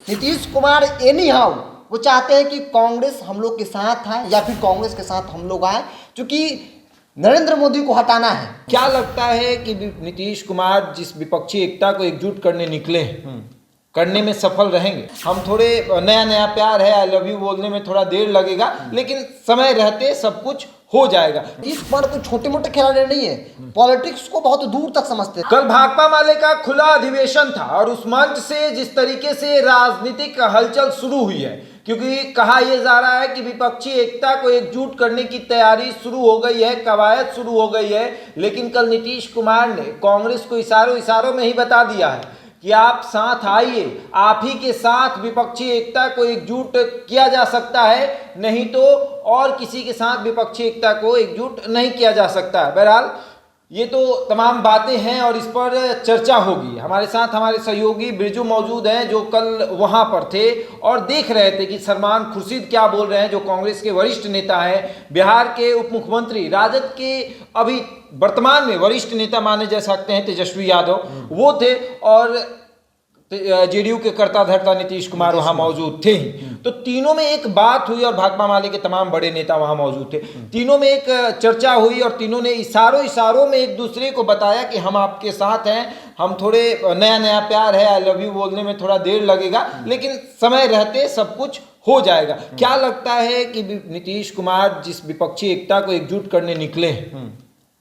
Nitish Kumar any how वो चाहते हैं कि कांग्रेस हम लोग के साथ आए या फिर कांग्रेस के साथ हम लोग आए, क्योंकि नरेंद्र मोदी को हटाना है। क्या लगता है कि नीतीश कुमार जिस विपक्षी एकता को एकजुट करने निकले हैं, करने में सफल रहेंगे? हम थोड़े नया नया प्यार है, आई लव यू बोलने में थोड़ा देर लगेगा, लेकिन समय रहते सब कुछ हो जाएगा। इस बार कोई छोटे मोटे खिलाड़ी नहीं है, पॉलिटिक्स को बहुत दूर तक समझते हैं। कल भाकपा माले का खुला अधिवेशन था और उस मंच से जिस तरीके से राजनीतिक हलचल शुरू हुई है, क्योंकि कहा यह जा रहा है कि विपक्षी एकता को एकजुट करने की तैयारी शुरू हो गई है, कवायद शुरू हो गई है, लेकिन कल नीतीश कुमार ने कांग्रेस को इशारों में ही बता दिया है कि आप साथ आइए, आप ही के साथ विपक्षी एकता को एकजुट किया जा सकता है, नहीं तो और किसी के साथ विपक्षी एकता को एकजुट नहीं किया जा सकता है। बहरहाल ये तो तमाम बातें हैं और इस पर चर्चा होगी। हमारे साथ हमारे सहयोगी बिरजू मौजूद हैं जो कल वहां पर थे और देख रहे थे कि सलमान खुर्शीद क्या बोल रहे हैं, जो कांग्रेस के वरिष्ठ नेता हैं, बिहार के उप मुख्यमंत्री, राजद के अभी वर्तमान में वरिष्ठ नेता माने जा सकते हैं तेजस्वी यादव, वो थे, और जेडीयू के कर्ता धर्ता नीतीश कुमार वहां मौजूद थे ही। तो तीनों में एक बात हुई और भाकपा माले के तमाम बड़े नेता वहां मौजूद थे। तीनों में एक चर्चा हुई और तीनों ने इशारों में एक दूसरे को बताया कि हम आपके साथ हैं, हम थोड़े नया नया प्यार है, आई लव यू बोलने में थोड़ा देर लगेगा, लेकिन समय रहते सब कुछ हो जाएगा। क्या लगता है कि नीतीश कुमार जिस विपक्षी एकता को एकजुट करने निकले हैं,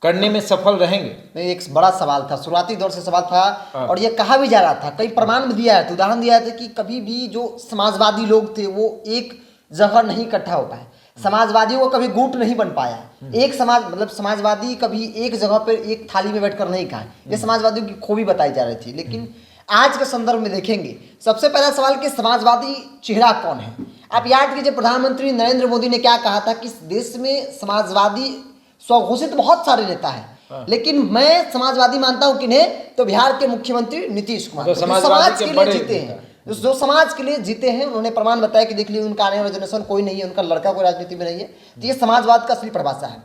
करने में सफल रहेंगे? नहीं, एक बड़ा सवाल था, शुरुआती दौर से सवाल था और ये कहा भी जा रहा था, कई प्रमाण भी दिया है, तो उदाहरण दिया था कि कभी भी जो समाजवादी लोग थे वो एक जगह नहीं इकट्ठा हो पाए, समाजवादियों को कभी गुट नहीं बन पाया, एक समाज मतलब समाजवादी कभी एक जगह पर एक थाली में बैठकर नहीं खाए, ये समाजवादियों की खूबी बताई जा रही थी। लेकिन आज के संदर्भ में देखेंगे, सबसे पहला सवाल कि समाजवादी चेहरा कौन है। आप याद कीजिए प्रधानमंत्री नरेंद्र मोदी ने क्या कहा था कि देश में समाजवादी स्वघोषित बहुत सारे नेता हैं, लेकिन मैं समाजवादी मानता हूं किन्हें, तो बिहार के मुख्यमंत्री नीतीश कुमार, समाज के लिए जीते हैं, जो समाज के लिए जीते हैं। उन्होंने प्रमाण बताया कि देख लीजिए उनका आने वाला जनरेशन कोई नहीं है, उनका लड़का कोई राजनीति में नहीं है। तो ये समाजवाद का असली परिभाषा है।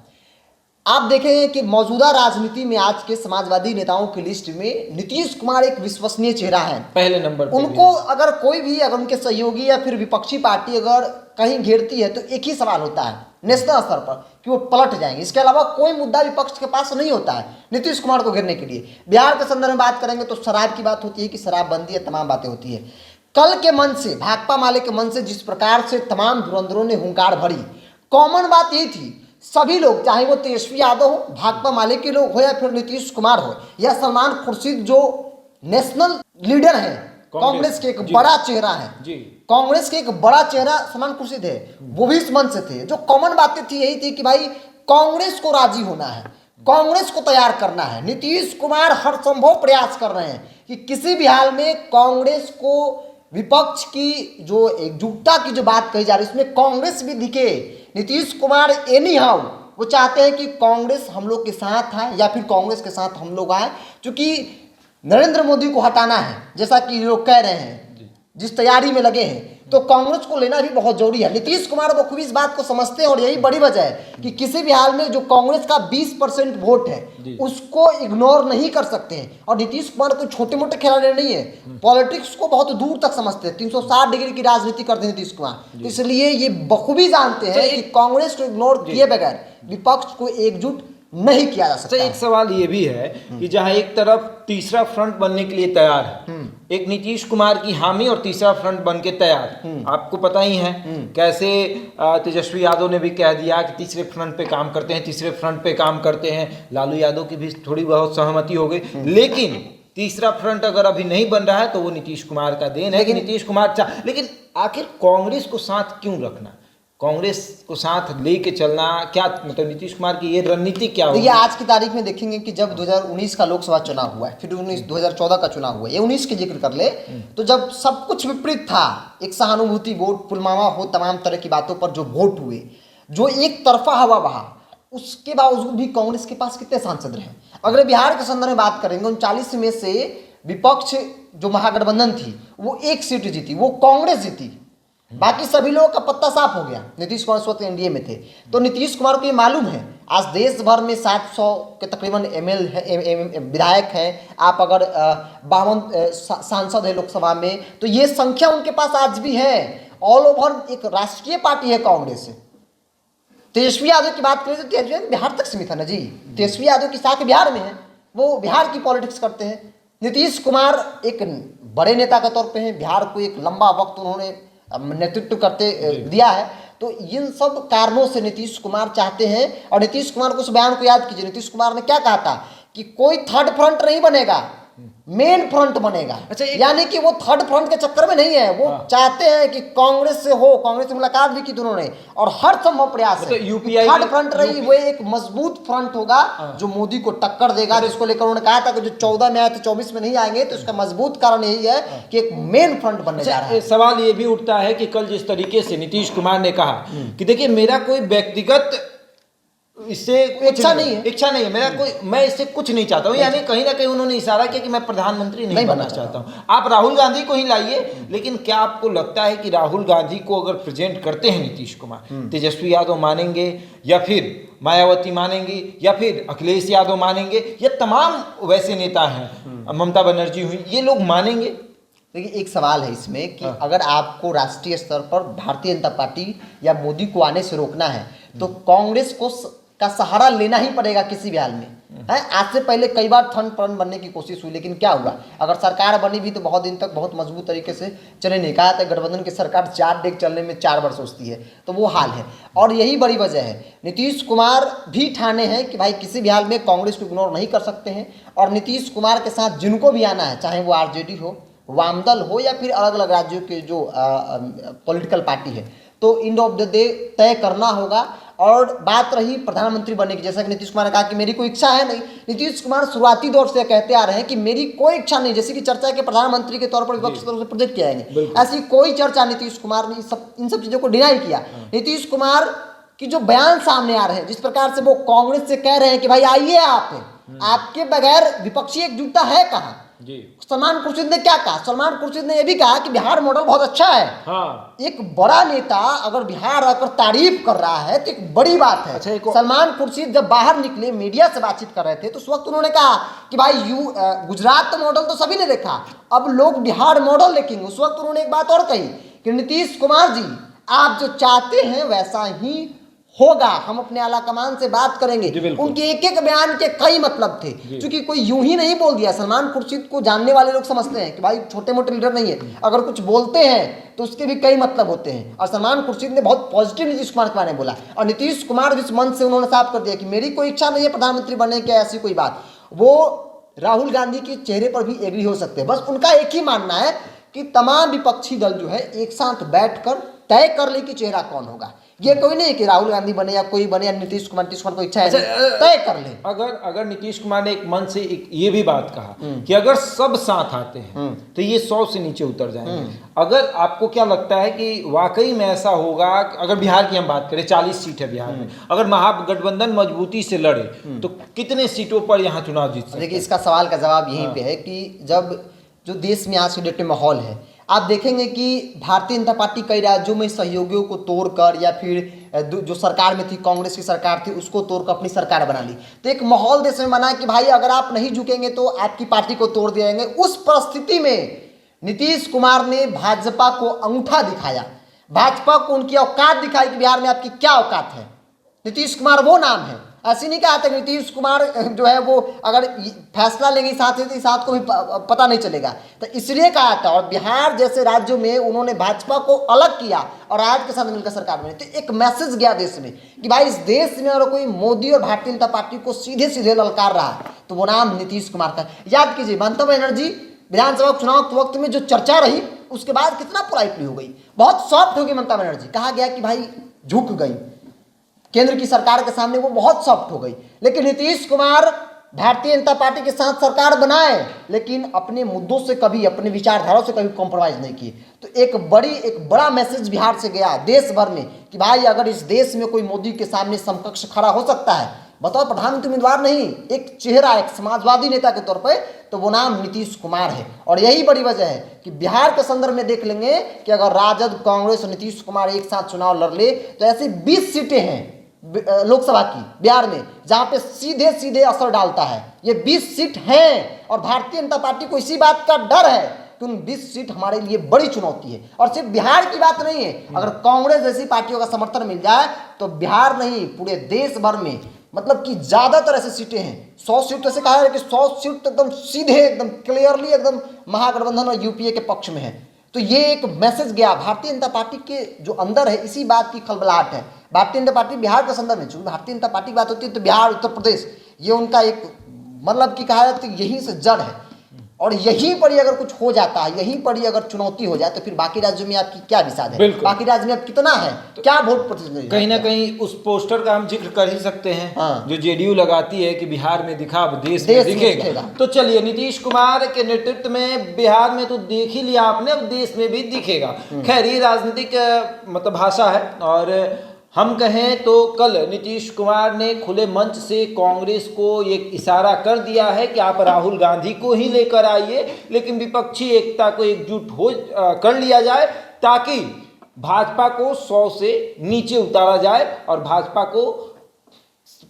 आप देखेंगे कि मौजूदा राजनीति में आज के समाजवादी नेताओं की लिस्ट में नीतीश कुमार एक विश्वसनीय चेहरा है, पहले नंबर पर। उनको अगर कोई भी, अगर उनके सहयोगी या फिर विपक्षी पार्टी अगर कहीं घेरती है तो एक ही सवाल होता है नेशनल स्तर पर कि वो पलट जाएंगे। इसके अलावा कोई मुद्दा विपक्ष के पास नहीं होता है नीतीश कुमार को घेरने के लिए। बिहार के संदर्भ में बात करेंगे तो शराब की बात होती है कि शराबबंदी है, तमाम बातें होती है। कल के मन से, भाकपा माले के मन से जिस प्रकार से तमाम धुरंधरों ने हुंकार भरी, कॉमन बात यही थी, सभी लोग, चाहे वो तेजस्वी यादव हो, भाकपा माले के लोग हो या फिर नीतीश कुमार हो या सलमान खुर्शीद जो नेशनल लीडर है, कांग्रेस के एक बड़ा चेहरा है, कांग्रेस के एक बड़ा चेहरा सलमान खुर्शीद है, वो भी इस मंच से थे। जो कॉमन बातें थी यही थी कि भाई कांग्रेस को राजी होना है, कांग्रेस को तैयार करना है। नीतीश कुमार हर संभव प्रयास कर रहे हैं कि किसी भी हाल में कांग्रेस को, विपक्ष की जो एकजुटता की जो बात कही जा रही है उसमें कांग्रेस भी दिखे। नीतीश कुमार एनी हाउ वो चाहते हैं कि कांग्रेस हम लोग के साथ आए या फिर कांग्रेस के साथ हम लोग आए, क्योंकि नरेंद्र मोदी को हटाना है, जैसा कि लोग कह रहे हैं, जिस तैयारी में लगे हैं, तो कांग्रेस को लेना भी बहुत जरूरी है। नीतीश कुमार बखूबी इस बात को समझते हैं और यही बड़ी वजह है कि किसी भी हाल में जो कांग्रेस का 20% वोट है उसको इग्नोर नहीं कर सकते हैं। और नीतीश कुमार कोई छोटे मोटे खिलाड़ी नहीं है, पॉलिटिक्स को बहुत दूर तक समझते हैं, 360 डिग्री की राजनीति करते हैं नीतीश कुमार, इसलिए ये बखूबी जानते हैं कि कांग्रेस को इग्नोर किए बगैर विपक्ष को एकजुट नहीं किया जा सकता। एक सवाल ये भी है कि जहां एक तरफ तीसरा फ्रंट बनने के लिए तैयार है, एक नीतीश कुमार की हामी और तीसरा फ्रंट बन के तैयार, आपको पता ही है कैसे तेजस्वी यादव ने भी कह दिया कि तीसरे फ्रंट पे काम करते हैं, तीसरे फ्रंट पे काम करते हैं। लालू यादव की भी थोड़ी बहुत सहमति हो गई, लेकिन तीसरा फ्रंट अगर अभी नहीं बन रहा है तो वो नीतीश कुमार का देन है कि नीतीश कुमार लेकिन आखिर कांग्रेस को साथ क्यों रखना, कांग्रेस को साथ लेके चलना, क्या मतलब नीतीश कुमार की ये रणनीति क्या होगी? ये आज की तारीख में देखेंगे कि जब 2019 का लोकसभा चुनाव हुआ है, फिर 2014 का चुनाव हुआ है, ये 19 के जिक्र कर ले तो जब सब कुछ विपरीत था, एक सहानुभूति वोट, पुलवामा हो, तमाम तरह की बातों पर जो वोट हुए, जो एक तरफा हवा बहा, उसके बावजूद भी कांग्रेस के पास कितने सांसद रहे? अगर बिहार के संदर्भ में बात करेंगे, 39 में से विपक्ष जो महागठबंधन थी वो एक सीट जीती, वो कांग्रेस जीती। बाकी सभी लोगों का पत्ता साफ हो गया। नीतीश कुमार इस वक्त एनडीए में थे, तो नीतीश कुमार को ये मालूम है आज देश भर में 700 के तकरीबन एमएल विधायक हैं। आप अगर 52 सांसद है लोकसभा में, तो ये संख्या उनके पास आज भी है। ऑल ओवर एक राष्ट्रीय पार्टी है कांग्रेस। तेजस्वी यादव की बात करें तो तेजस्वी यादव बिहार तक सीमित है ना जी। तेजस्वी यादव की शाख बिहार में है, वो बिहार की पॉलिटिक्स करते हैं। नीतीश कुमार एक बड़े नेता के तौर पे हैं, बिहार को एक लंबा वक्त उन्होंने नेतृत्व करते दिया है। तो इन सब कारणों से नीतीश कुमार चाहते हैं, और नीतीश कुमार को उस बयान को याद कीजिए। नीतीश कुमार ने क्या कहा था कि कोई थर्ड फ्रंट नहीं बनेगा, मेन फ्रंट बनेगा। अच्छा, यानी कि वो थर्ड फ्रंट के चक्कर में नहीं है, वो चाहते हैं कि कांग्रेस से हो, कांग्रेस से मुलाकात भी की थी उन्होंने, और हर संभव प्रयास है यूपीआई थर्ड फ्रंट रही वो एक मजबूत फ्रंट होगा जो मोदी को टक्कर देगा, जिसको लेकर उन्होंने कहा था कि जो 14 में आए थे 24 में नहीं आएंगे। तो इसका मजबूत कारण यही है कि एक मेन फ्रंट बनने जा रहा है। सवाल ये भी उठता है कि कल जिस तरीके से नीतीश कुमार ने कहा कि देखिए मेरा कोई व्यक्तिगत इससे इच्छा नहीं है, इच्छा नहीं है मेरा कोई, मैं इससे कुछ नहीं चाहता हूँ, यानी कहीं ना कहीं उन्होंने इशारा किया कि मैं प्रधानमंत्री नहीं बनना चाहता हूँ। आप राहुल गांधी को ही लाइए, लेकिन क्या आपको लगता है कि राहुल गांधी को अगर प्रेजेंट करते हैं नीतीश कुमार, तेजस्वी यादव मानेंगे, या फिर मायावती मानेंगी, या फिर अखिलेश यादव मानेंगे, या तमाम वैसे नेता हैं, ममता बनर्जी हुई, ये लोग मानेंगे? देखिए एक सवाल है इसमें कि अगर आपको राष्ट्रीय स्तर पर भारतीय जनता पार्टी या मोदी को आने से रोकना है, तो कांग्रेस को का सहारा लेना ही पड़ेगा किसी भी हाल में। है आज से पहले कई बार थर्ड फ्रंट बनने की कोशिश हुई, लेकिन क्या हुआ, अगर सरकार बनी भी तो बहुत दिन तक बहुत मजबूत तरीके से चले नहीं। कहा था गठबंधन की सरकार 4 डेग चलने में 4 वर्ष सोचती है, तो वो हाल है। और यही बड़ी वजह है, नीतीश कुमार भी ठाने हैं कि भाई किसी भी हाल में कांग्रेस को इग्नोर नहीं कर सकते हैं, और नीतीश कुमार के साथ जिनको भी आना है, चाहे वो आरजेडी हो, वामदल हो, या फिर अलग अलग राज्यों के जो पॉलिटिकल पार्टी है, तो एंड ऑफ द डे तय करना होगा। और बात रही प्रधानमंत्री बनने की, जैसा कि नीतीश कुमार ने कहा कि मेरी कोई इच्छा है नहीं। नीतीश कुमार शुरुआती दौर से कहते आ रहे हैं कि मेरी कोई इच्छा नहीं, जैसे कि चर्चा के प्रधानमंत्री के तौर पर विपक्ष की तरफ से प्रोजेक्ट किया जाएंगे, ऐसी कोई चर्चा नीतीश कुमार ने इन सब चीजों को डिनाई किया। नीतीश कुमार की जो बयान सामने आ रहे हैं, जिस प्रकार से वो कांग्रेस से कह रहे हैं कि भाई आइए, आपके बगैर विपक्षी एकजुटता है कहाँ। सलमान खुर्शीद ने क्या कहा, सलमान खुर्शीद ने यह भी कहा कि बिहार मॉडल बहुत अच्छा है। हाँ। एक बड़ा नेता अगर बिहार आकर तारीफ कर रहा है तो एक बड़ी बात है। अच्छा, सलमान खुर्शीद जब बाहर निकले मीडिया से बातचीत कर रहे थे, तो उस वक्त उन्होंने कहा कि भाई गुजरात मॉडल तो सभी ने देखा, अब लोग बिहार मॉडल देखेंगे। उस वक्त उन्होंने एक बात और कही कि नीतीश कुमार जी, आप जो चाहते हैं वैसा ही होगा, हम अपने आला कमान से बात करेंगे। उनके एक एक बयान के कई मतलब थे, क्योंकि कोई यूं ही नहीं बोल दिया। सलमान खुर्शीद को जानने वाले लोग समझते हैं कि भाई छोटे मोटे लीडर नहीं है, अगर कुछ बोलते हैं तो उसके भी कई मतलब होते हैं। और सलमान खुर्शीद ने बहुत पॉजिटिव नीतीश कुमार के बारे में बोला, और नीतीश कुमार जिस मन से उन्होंने साफ कर दिया कि मेरी कोई इच्छा नहीं है प्रधानमंत्री बनने की, ऐसी कोई बात, वो राहुल गांधी के चेहरे पर भी एग्री हो सकते हैं। बस उनका एक ही मानना है कि तमाम विपक्षी दल जो है एक साथ बैठकर तय कर ले कि चेहरा कौन होगा। ये कोई नहीं कि राहुल गांधी बने या कोई बने या नीतीश कुमार को इच्छा है तय कर ले। अगर नीतीश कुमार ने एक मन से ये भी बात कहा कि अगर सब साथ आते हैं तो ये 100 से नीचे उतर जाएंगे, अगर आपको क्या लगता है कि वाकई में ऐसा होगा? अगर बिहार की हम बात करें, 40 सीट है बिहार में, अगर महागठबंधन मजबूती से लड़े तो कितने सीटों पर यहाँ चुनाव जीत सकते? देखिए इसका सवाल का जवाब यहीं पे है कि जब जो देश में आज के डेट में माहौल है, आप देखेंगे कि भारतीय जनता पार्टी कई राज्यों में सहयोगियों को तोड़कर, या फिर जो सरकार में थी, कांग्रेस की सरकार थी, उसको तोड़कर अपनी सरकार बना ली। तो एक माहौल देश में बना कि भाई अगर आप नहीं झुकेंगे तो आपकी पार्टी को तोड़ दिया। उस परिस्थिति में नीतीश कुमार ने भाजपा को अंगूठा दिखाया, भाजपा को उनकी औकात दिखाई कि बिहार में आपकी क्या औकात है। नीतीश कुमार वो नाम है, ऐसे नहीं कहा था नीतीश कुमार जो है वो अगर फैसला लेंगे साथ को भी पता नहीं चलेगा, तो इसलिए कहा था। और बिहार जैसे राज्यों में उन्होंने भाजपा को अलग किया और आज के साथ मिलकर सरकार बनी, तो एक मैसेज गया देश में कि भाई इस देश में अगर कोई मोदी और भारतीय जनता पार्टी को सीधे सीधे ललकार रहा तो वो नाम नीतीश कुमार का। याद कीजिए ममता बनर्जी विधानसभा चुनाव के वक्त में जो चर्चा रही, उसके बाद कितना पोलाइटली हो गई, बहुत सॉफ्ट हो गई ममता बनर्जी। कहा गया कि भाई झुक गई केंद्र की सरकार के सामने, वो बहुत सॉफ्ट हो गई। लेकिन नीतीश कुमार भारतीय जनता पार्टी के साथ सरकार बनाए, लेकिन अपने मुद्दों से कभी, अपने विचारधाराओं से कभी कॉम्प्रोमाइज नहीं किए। तो एक बड़ा मैसेज बिहार से गया देश भर में कि भाई अगर इस देश में कोई मोदी के सामने समकक्ष खड़ा हो सकता है, बताओ प्रधानमंत्री उम्मीदवार नहीं, एक चेहरा, एक समाजवादी नेता के तौर पर, तो वो नाम नीतीश कुमार है। और यही बड़ी वजह है कि बिहार के संदर्भ में देख लेंगे कि अगर राजद, कांग्रेस और नीतीश कुमार एक साथ चुनाव लड़ ले तो ऐसी 20 सीटें हैं लोकसभा की बिहार में जहां पे सीधे सीधे असर डालता है। ये 20 सीट हैं और भारतीय जनता पार्टी को इसी बात का डर है कि उन 20 सीट हमारे लिए बड़ी चुनौती है। और सिर्फ बिहार की बात नहीं है, अगर कांग्रेस जैसी पार्टियों का समर्थन मिल जाए तो बिहार नहीं पूरे देश भर में मतलब कि ज्यादातर ऐसी सीटें हैं। 100 सीट से कहा है कि 100 सीट एकदम सीधे, एकदम क्लियरली, एकदम महागठबंधन और यूपीए के पक्ष में है। तो ये एक मैसेज गया भारतीय जनता पार्टी के जो अंदर है, इसी बात की खलबलाहट है। भारतीय जनता पार्टी बिहार के संदर्भ में, चूंकि भारतीय जनता पार्टी की बात होती है तो बिहार, उत्तर प्रदेश, ये उनका एक मतलब कि कहा जाता है यहीं से जड़ है। और यहीं पर ही अगर कुछ हो जाता है, यहीं पर ही अगर चुनौती हो जाए तो फिर बाकी राज्यों में आपकी क्या विसाद है? बाकी राज्य में अब कितना है, क्या वोट प्रतिशत? कहीं ना कहीं उस पोस्टर का हम जिक्र कर ही सकते हैं। हाँ। जो जेडीयू लगाती है कि बिहार में दिखा, देश में दिखेगा। तो चलिए, नीतीश कुमार के नेतृत्व में बिहार में तो देख ही लिया आपने, अब देश में भी दिखेगा। खैर, ये राजनीतिक मतलब भाषा है। और हम कहें तो कल नीतीश कुमार ने खुले मंच से कांग्रेस को एक इशारा कर दिया है कि आप राहुल गांधी को ही लेकर आइए, लेकिन विपक्षी एकता को एकजुट कर लिया जाए ताकि भाजपा को 100 से नीचे उतारा जाए और भाजपा को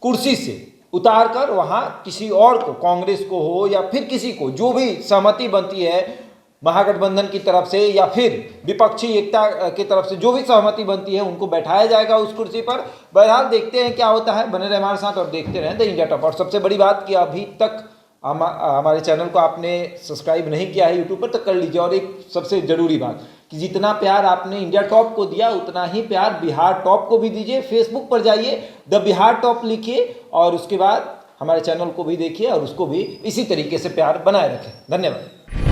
कुर्सी से उतार कर वहां किसी और को, कांग्रेस को हो या फिर किसी को, जो भी सहमति बनती है महागठबंधन की तरफ से या फिर विपक्षी एकता की तरफ से जो भी सहमति बनती है, उनको बैठाया जाएगा उस कुर्सी पर। बहरहाल देखते हैं क्या होता है। बने रहे हमारे साथ और देखते रहें द इंडिया टॉप। और सबसे बड़ी बात कि अभी तक हमारे चैनल को आपने सब्सक्राइब नहीं किया है यूट्यूब पर, तो कर लीजिए। और एक सबसे ज़रूरी बात कि जितना प्यार आपने इंडिया टॉप को दिया उतना ही प्यार बिहार टॉप को भी दीजिए। फेसबुक पर जाइए, द बिहार टॉप लिखिए और उसके बाद हमारे चैनल को भी देखिए और उसको भी इसी तरीके से प्यार बनाए रखें। धन्यवाद।